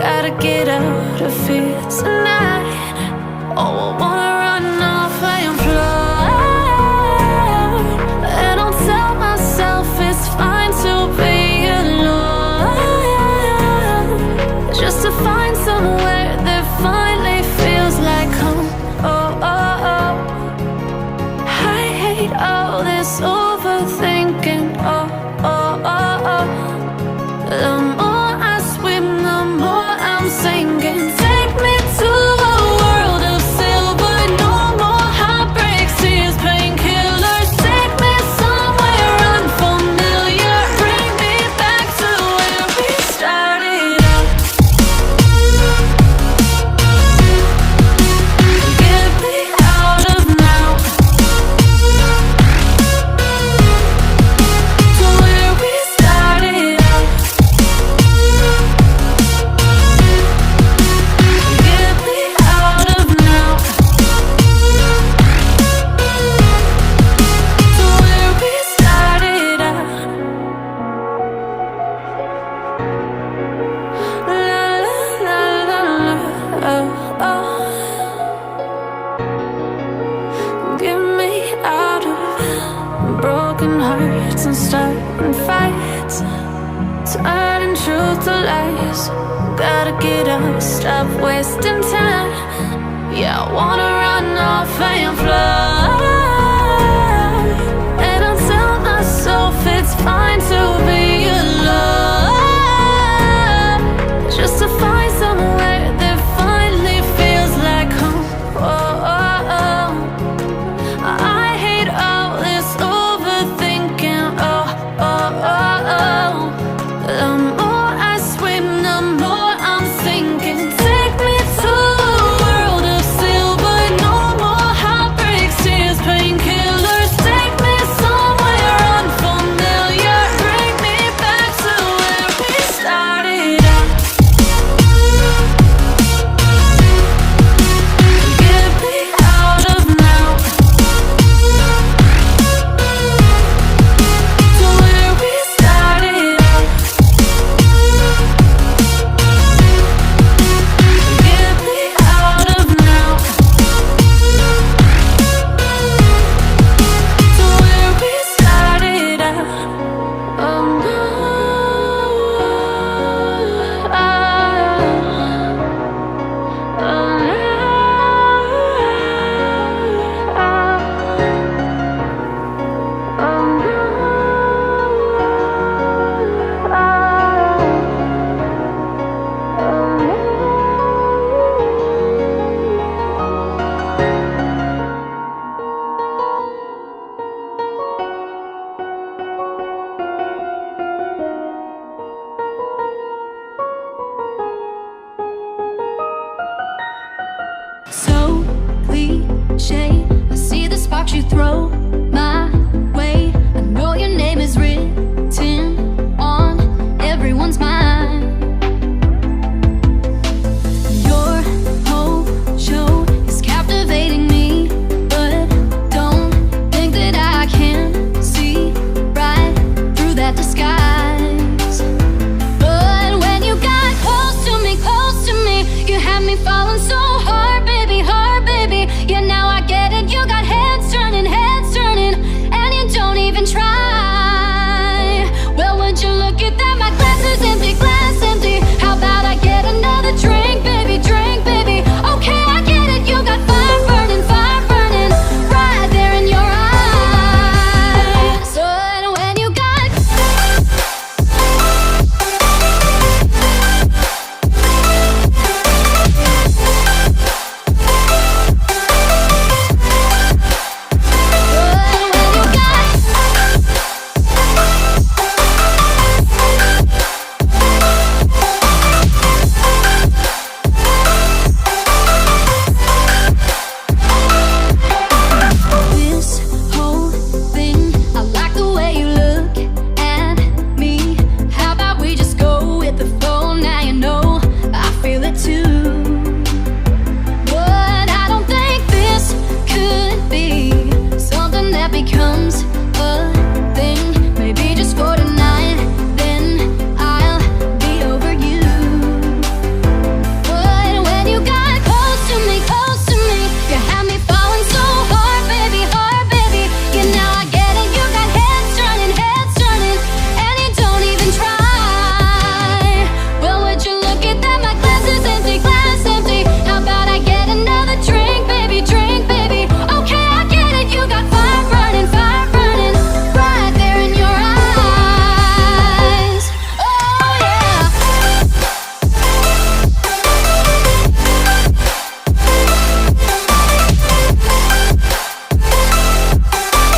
Gotta get out of here tonight. Oh, I wanna run off and fly. And I'll tell myself it's fine to be alone, just to find somewhere that finally feels like home. Oh, oh, oh. I hate all this overthinking. Oh, oh, oh, oh. The more I swim, the more I'm sinking. Take me to a world of silver. No more heartbreaks, tears, painkillers. Take me somewhere unfamiliar. Bring me back to where we started out. Get me out of now, to where we started out. Get me out of now, to where we started out. La la la la, oh, oh. Get me out of broken hearts and starting fights, turning truth to lies. Gotta get up, stop wasting time. Yeah, I wanna run off and fly.